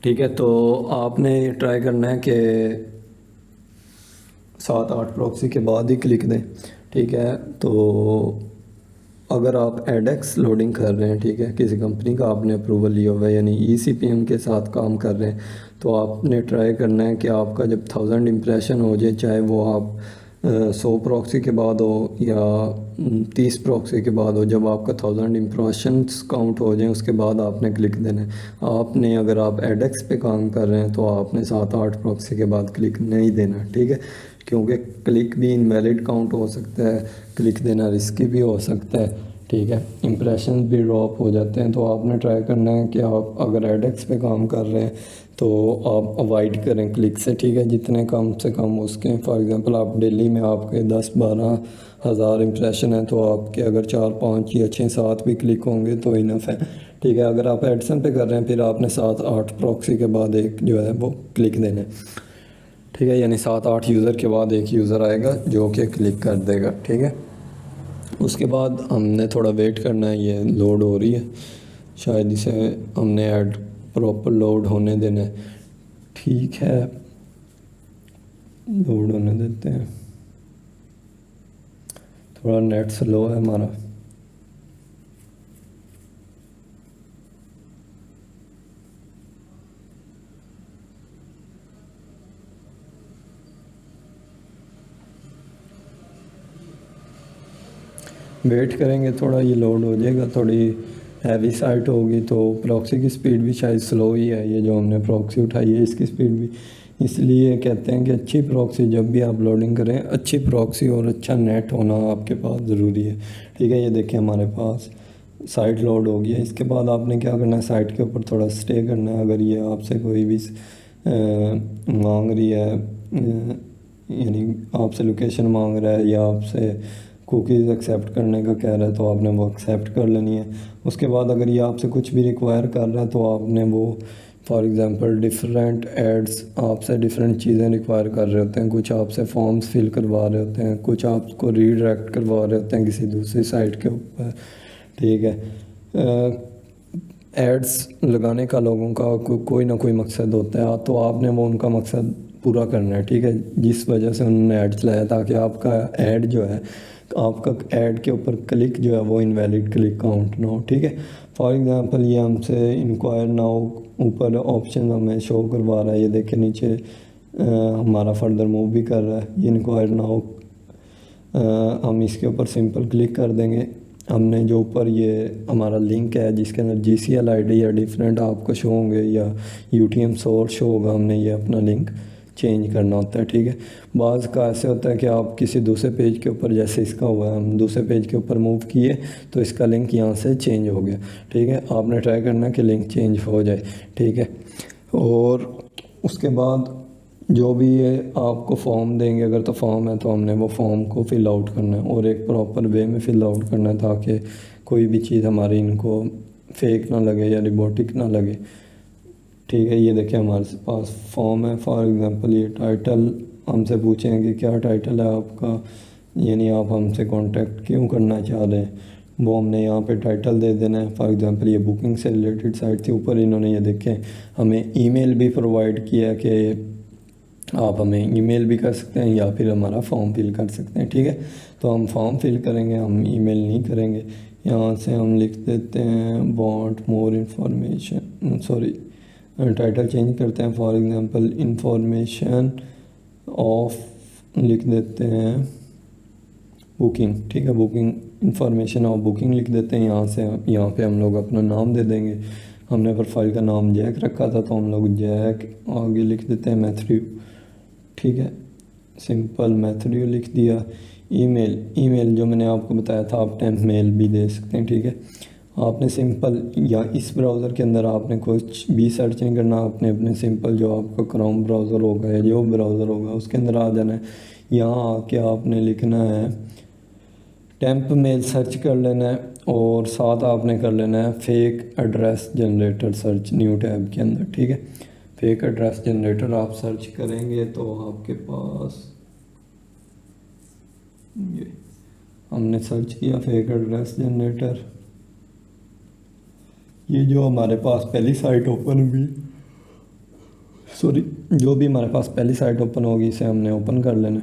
ठीक है। तो आपने ये ट्राई करना है कि 7-8 प्रॉक्सी के बाद ही क्लिक दें, ठीक है। तो अगर आप एडएक्स लोडिंग कर रहे हैं, ठीक है, किसी कंपनी का आपने अप्रूवल लिया हुआ है, यानी ECPM के साथ काम कर रहे हैं, तो आपने ट्राई करना है कि आपका जब 1000 इम्प्रेशन हो जाए, चाहे वो आप 100 प्रॉक्सी के बाद हो या 30 प्रॉक्सी के बाद हो, जब आपका 1000 इम्प्रेशंस काउंट हो जाए उसके बाद आपने क्लिक देना है। आपने अगर आप एडएक्स पे काम कर रहे हैं तो आपने 7-8 प्रॉक्सी के बाद क्लिक नहीं देना, ठीक है, क्योंकि क्लिक भी इनवैलिड काउंट हो सकता है, क्लिक देना रिस्की भी हो सकता है, ठीक है, इंप्रेशन भी ड्रॉप हो जाते हैं। तो आपने ट्राई करना है कि आप अगर एडएक्स पे काम कर रहे हैं तो आप अवॉइड करें क्लिक से, ठीक है, जितने कम से कम उसके। फॉर एग्जांपल आप डेली में आपके 10-12 हज़ार इम्प्रेशन है तो आपके अगर 4-5 या 6-7 भी क्लिक होंगे तो इनफ है, ठीक है। अगर आप एडसन पे कर रहे हैं फिर आपने 7-8 प्रॉक्सी के बाद एक जो है वो क्लिक देना है, ठीक है, यानी 7-8 यूज़र के बाद एक यूज़र आएगा जो कि क्लिक कर देगा, ठीक है। उसके बाद हमने थोड़ा वेट करना है, ये लोड हो रही है, शायद इसे हमने ऐड प्रॉपर लोड होने देना है, ठीक है, लोड होने देते हैं। थोड़ा नेट स्लो है हमारा। वेट करेंगे थोड़ा, ये लोड हो जाएगा। थोड़ी हैवी साइट होगी तो प्रॉक्सी की स्पीड भी शायद स्लो ही है, ये जो हमने प्रॉक्सी उठाई है इसकी स्पीड भी, इसलिए कहते हैं कि अच्छी प्रॉक्सी जब भी आप लोडिंग करें, अच्छी प्रॉक्सी और अच्छा नेट होना आपके पास ज़रूरी है, ठीक है। ये देखें हमारे पास साइट लोड हो गया। इसके बाद आपने क्या करना है, साइट के ऊपर थोड़ा स्टे करना है। अगर ये आपसे कोई भी मांग रही है, यानी आपसे लोकेशन मांग रहा है या आपसे कुकीज़ एक्सेप्ट करने का कह रहा है तो आपने वो एक्सेप्ट कर लेनी है। उसके बाद अगर ये आपसे कुछ भी रिक्वायर कर रहा है तो आपने वो, फॉर एग्ज़ाम्पल डिफरेंट एड्स आपसे डिफरेंट चीज़ें रिक्वायर कर रहे होते हैं, कुछ आपसे फॉर्म्स फिल करवा रहे होते हैं, कुछ आपको रीडायरेक्ट करवा रहे होते हैं किसी दूसरी साइट के ऊपर, ठीक है। एड्स लगाने का लोगों का कोई ना कोई मकसद होता है, तो आपने वो उनका मकसद पूरा करना है, ठीक है, जिस वजह से उन्होंने ऐड चलाया, ताकि आपका ऐड जो है, आपका ऐड के ऊपर क्लिक जो है वो इनवैलिड क्लिक काउंट ना हो, ठीक है। फॉर एग्जांपल ये हमसे इंक्वायर नाउ ऊपर ऑप्शन हमें शो करवा रहा है, ये देखें नीचे हमारा फर्दर मूव भी कर रहा है, ये इंक्वायर नाउ हम इसके ऊपर सिंपल क्लिक कर देंगे। हमने जो ऊपर ये हमारा लिंक है जिसके अंदर GCL ID या डिफरेंट आपको शो होंगे या UTM सोर्स शो होगा, हमने ये अपना लिंक चेंज करना होता है, ठीक है। बाज़ का ऐसे होता है कि आप किसी दूसरे पेज के ऊपर, जैसे इसका हुआ है, हम दूसरे पेज के ऊपर मूव किए तो इसका लिंक यहाँ से चेंज हो गया, ठीक है। आपने ट्राई करना कि लिंक चेंज हो जाए, ठीक है। और उसके बाद जो भी ये आपको फॉर्म देंगे, अगर तो फॉर्म है तो हमने वो फॉर्म को फिल आउट करना है और एक प्रॉपर वे में फिल आउट करना है, ताकि कोई भी चीज़ हमारी इनको फेक ना लगे या रिबोटिक ना लगे, ठीक है। ये देखिए हमारे पास फॉर्म है। फॉर एग्ज़ाम्पल ये टाइटल हमसे पूछेंगे क्या टाइटल है आपका, यानी आप हमसे कांटेक्ट क्यों करना चाह रहे हैं, वो हमने यहाँ पे टाइटल दे देना है। फॉर एग्ज़ाम्पल ये बुकिंग से रिलेटेड साइट थी, ऊपर इन्होंने ये देखें हमें ईमेल भी प्रोवाइड किया कि आप हमें ईमेल भी कर सकते हैं या फिर हमारा फॉर्म फिल कर सकते हैं, ठीक है। तो हम फॉर्म फिल करेंगे, हम ईमेल नहीं करेंगे। यहाँ से हम लिख देते हैं want more information, sorry title change करते हैं। फॉर एग्ज़ाम्पल इंफॉर्मेशन ऑफ लिख देते हैं बुकिंग, ठीक है, बुकिंग इंफॉर्मेशन ऑफ बुकिंग लिख देते हैं। यहाँ से यहाँ पे हम लोग अपना नाम दे देंगे। हमने प्रोफाइल का नाम जैक रखा था तो हम लोग जैक आगे लिख देते हैं मैथ्यू, ठीक है, सिंपल मैथ्यू लिख दिया। ईमेल जो मैंने आपको बताया था, आप टेम्प मेल भी दे सकते हैं, ठीक है। आपने सिंपल या इस ब्राउज़र के अंदर आपने कुछ भी सर्च नहीं करना, आपने अपने सिंपल जो आपका क्रोम ब्राउज़र होगा या जो ब्राउज़र होगा उसके अंदर आ जाना है। यहाँ आके आपने लिखना है टेम्प मेल सर्च कर लेना है और साथ आपने कर लेना है fake address generator search new tab के अंदर, ठीक है। फेक एड्रेस जनरेटर आप सर्च करेंगे तो आपके पास ये हमने सर्च किया फेक एड्रेस जनरेटर, ये जो हमारे पास पहली साइट ओपन हुई, सॉरी जो भी हमारे पास पहली साइट ओपन होगी इसे हमने ओपन कर लेना,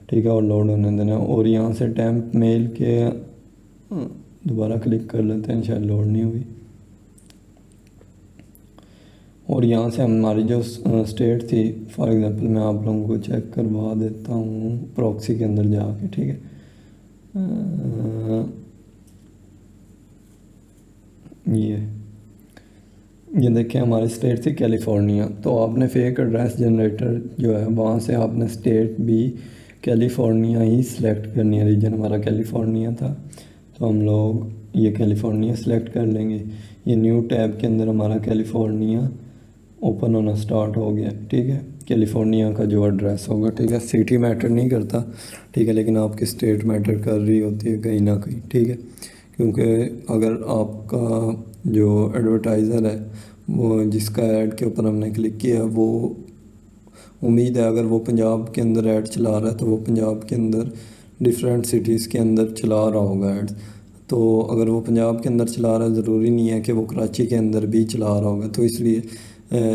ठीक है, और लोड होने देना। और यहाँ से टेम्प मेल के दोबारा क्लिक कर लेते हैं, शायद लोड नहीं हुई। और यहाँ से हमारी जो स्टेट थी, फॉर एग्जांपल मैं आप लोगों को चेक करवा देता हूँ प्रॉक्सी के अंदर जाके, ठीक है। ये देखिए हमारी स्टेट थी कैलिफोर्निया, तो आपने फेक एड्रेस जनरेटर जो है वहाँ से आपने स्टेट भी कैलिफोर्निया ही सिलेक्ट करनी है। रीजन हमारा कैलिफोर्निया था तो हम लोग ये कैलिफोर्निया सिलेक्ट कर लेंगे। ये न्यू टैब के अंदर हमारा कैलिफोर्निया ओपन होना स्टार्ट हो गया, ठीक है। कैलिफोर्निया का जो एड्रेस होगा, ठीक है, सिटी मैटर नहीं करता, ठीक है, लेकिन आपकी स्टेट मैटर कर रही होती है कहीं ना कहीं, ठीक है। क्योंकि अगर आपका जो एडवर्टाइज़र है वो जिसका ऐड के ऊपर हमने क्लिक किया, वो उम्मीद है अगर वो पंजाब के अंदर ऐड चला रहा है तो वो पंजाब के अंदर डिफरेंट सिटीज़ के अंदर चला रहा होगा ऐड। तो अगर वो पंजाब के अंदर चला रहा है, ज़रूरी नहीं है कि वो कराची के अंदर भी चला रहा होगा, तो इसलिए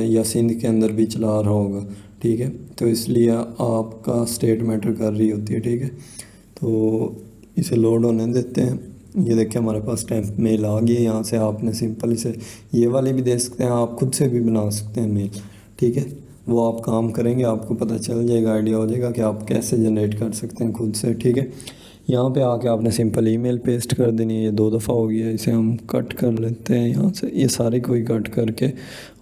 या सिंध के अंदर भी चला रहा होगा, ठीक है। तो इसलिए आपका स्टेट मैटर कर रही होती है, ठीक है। तो इसे लोड होने देते हैं। ये देखिए हमारे पास टेम्प मेल आ गई है। यहाँ से आपने सिंपल इसे ये वाले भी दे सकते हैं, आप खुद से भी बना सकते हैं मेल, ठीक है। वो आप काम करेंगे आपको पता चल जाएगा, आइडिया हो जाएगा कि आप कैसे जनरेट कर सकते हैं खुद से, ठीक है। यहाँ पे आके आपने सिंपल ईमेल पेस्ट कर देनी है। ये 2 दफ़ा हो गया, इसे हम कट कर लेते हैं यहाँ से, ये सारे को ही कट करके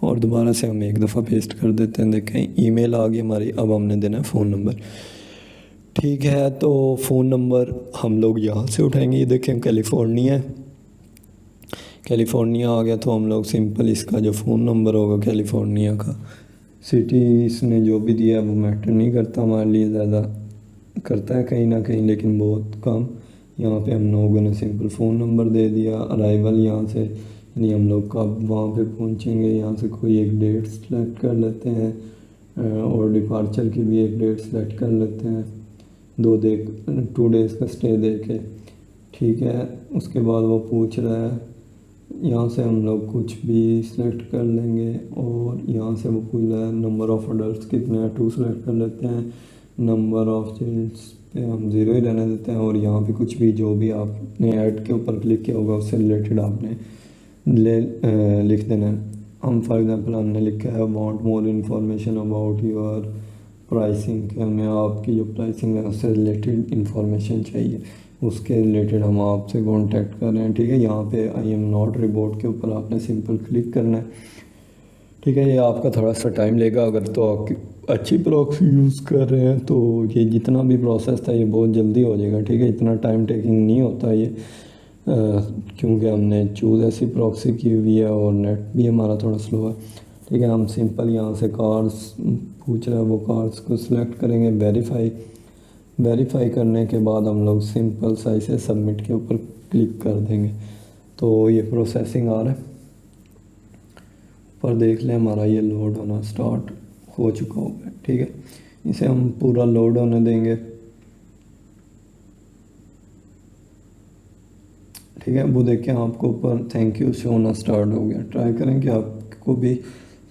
और दोबारा से हम 1 दफ़ा पेस्ट कर देते हैं। देखें ईमेल आ गई हमारी, अब हमने देना है फ़ोन नंबर, ठीक है। तो फ़ोन नंबर हम लोग यहाँ से उठाएंगे। ये देखें कैलिफोर्निया आ गया, तो हम लोग सिंपल इसका जो फ़ोन नंबर होगा कैलिफोर्निया का, सिटी इसने जो भी दिया वो मैटर नहीं करता हमारे लिए, ज़्यादा करता है कहीं ना कहीं लेकिन बहुत कम। यहाँ पे हम लोगों ने सिंपल फ़ोन नंबर दे दिया। अराइवल यहाँ से यानी हम लोग कब वहाँ पे पहुँचेंगे, यहाँ से कोई एक डेट सेलेक्ट कर लेते हैं और डिपार्चर की भी एक डेट सेलेक्ट कर लेते हैं, 2 डेज़ का स्टे दे के, ठीक है। उसके बाद वो पूछ रहा है यहाँ से हम लोग कुछ भी सिलेक्ट कर लेंगे और यहाँ से वो पूछ रहा है नंबर ऑफ़ अडल्ट कितने हैं, 2 सेलेक्ट कर लेते हैं। नंबर ऑफ़ चिल्ड्स पे हम 0 ही रहने देते हैं और यहाँ पे कुछ भी जो भी आपने ऐड के ऊपर क्लिक किया होगा उससे रिलेटेड आपने लिख देना है। हम फॉर एग्जांपल हमने लिखा है want more information about your pricing, कि हमें आपकी जो प्राइसिंग है उससे रिलेटेड इन्फॉर्मेशन चाहिए, उसके रिलेटेड हम आपसे कांटेक्ट कर रहे हैं। ठीक है, यहाँ पे आई एम नॉट रिपोर्ट के ऊपर आपने सिंपल क्लिक करना है। ठीक है, ये आपका थोड़ा सा टाइम लेगा, अगर तो आपकी अच्छी प्रॉक्सी यूज़ कर रहे हैं तो ये जितना भी प्रोसेस था ये बहुत जल्दी हो जाएगा। ठीक है, इतना टाइम टेकिंग नहीं होता ये, क्योंकि हमने चूज़ ऐसी प्रॉक्सी की हुई है और नेट भी हमारा थोड़ा स्लो है। ठीक है, हम सिंपल यहाँ से कार्स पूछ रहा है, वो कार्स को सिलेक्ट करेंगे, वेरीफाई करने के बाद हम लोग सिंपल सा इसे सबमिट के ऊपर क्लिक कर देंगे। तो ये प्रोसेसिंग आ रहा है, पर देख लें हमारा ये लोड होना स्टार्ट हो चुका होगा। ठीक है, इसे हम पूरा लोड होने देंगे। ठीक है, वो देखें आपको ऊपर थैंक यू शो होना स्टार्ट हो गया। ट्राई करें कि आपको भी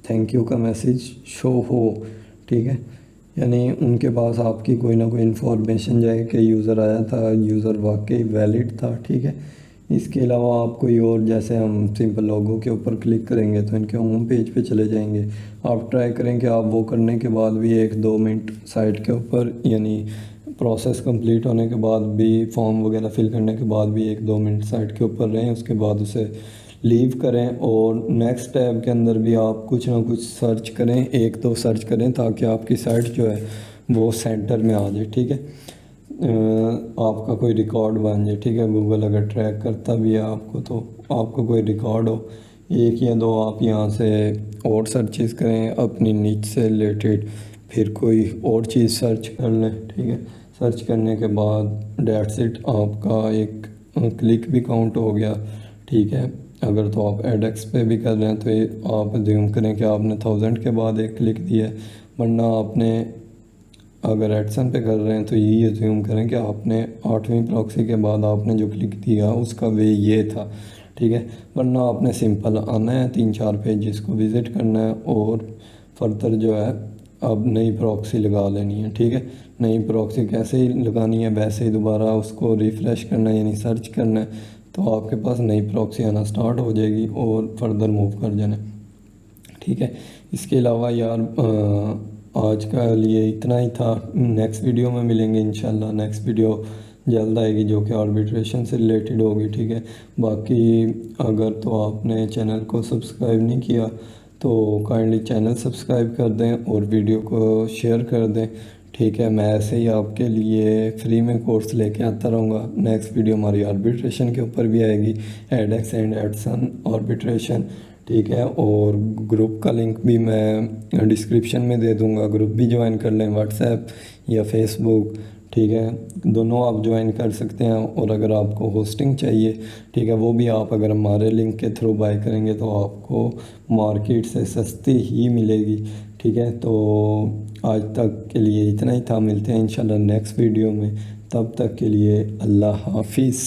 थैंक यू का मैसेज शो हो। ठीक है, यानी उनके पास आपकी कोई ना कोई इन्फॉर्मेशन जाए कि यूज़र आया था, यूज़र वाकई वैलिड था। ठीक है, इसके अलावा आप कोई और, जैसे हम सिंपल लोगों के ऊपर क्लिक करेंगे तो इनके होम पेज पे चले जाएंगे। आप ट्राई करें कि आप वो करने के बाद भी 1-2 मिनट साइट के ऊपर, यानी प्रोसेस कंप्लीट होने के बाद भी, फॉर्म वगैरह फिल करने के बाद भी 1-2 मिनट साइट के ऊपर रहें, उसके बाद उसे लीव करें और नेक्स्ट टैब के अंदर भी आप कुछ ना कुछ सर्च करें, 1-2 सर्च करें ताकि आपकी साइट जो है वो सेंटर में आ जाए। ठीक है, आपका कोई रिकॉर्ड बन जाए। ठीक है, गूगल अगर ट्रैक करता भी है आपको तो आपको कोई रिकॉर्ड हो, 1 या 2 आप यहाँ से और सर्चेस करें अपनी नीच से रिलेटेड, फिर कोई और चीज़ सर्च कर लें। ठीक है, सर्च करने के बाद डेट्स इट, आपका एक क्लिक भी काउंट हो गया। ठीक है, अगर तो आप एडेक्स पे भी कर रहे हैं तो ये आप अज्यूम करें कि आपने 1000 के बाद एक क्लिक दिया है, वरना आपने अगर एडसन पे कर रहे हैं तो यही अज्यूम करें कि आपने 8वीं प्रॉक्सी के बाद आपने जो क्लिक दिया उसका वे ये था। ठीक है, वरना आपने सिंपल आना है, 3-4 पेजेस को विज़िट करना है और फर्दर जो है अब नई प्रॉक्सी लगा लेनी है। ठीक है, नई प्रॉक्सी कैसे ही लगानी है, वैसे ही दोबारा उसको रिफ़्रेश करना है, यानी सर्च करना है, तो आपके पास नई प्रॉक्सी आना स्टार्ट हो जाएगी और फर्दर मूव कर जाना है। ठीक है, इसके अलावा यार आज का लिए इतना ही था। नेक्स्ट वीडियो में मिलेंगे इंशाल्लाह। नेक्स्ट वीडियो जल्द आएगी जो कि आर्बिट्रेशन से रिलेटेड होगी। ठीक है, बाकी अगर तो आपने चैनल को सब्सक्राइब नहीं किया तो काइंडली चैनल सब्सक्राइब कर दें और वीडियो को शेयर कर दें। ठीक है, मैं ऐसे ही आपके लिए फ्री में कोर्स लेके आता रहूँगा। नेक्स्ट वीडियो हमारी आर्बिट्रेशन के ऊपर भी आएगी, एडेक्स एंड एडसन आर्बिट्रेशन। ठीक है, और ग्रुप का लिंक भी मैं डिस्क्रिप्शन में दे दूँगा, ग्रुप भी ज्वाइन कर लें, व्हाट्सएप या फेसबुक। ठीक है, दोनों आप ज्वाइन कर सकते हैं। और अगर आपको होस्टिंग चाहिए, ठीक है, वो भी आप अगर हमारे लिंक के थ्रू बाय करेंगे तो आपको मार्केट से सस्ती ही मिलेगी। ठीक है, तो आज तक के लिए इतना ही था, मिलते हैं इंशाल्लाह नेक्स्ट वीडियो में, तब तक के लिए अल्लाह हाफिज़।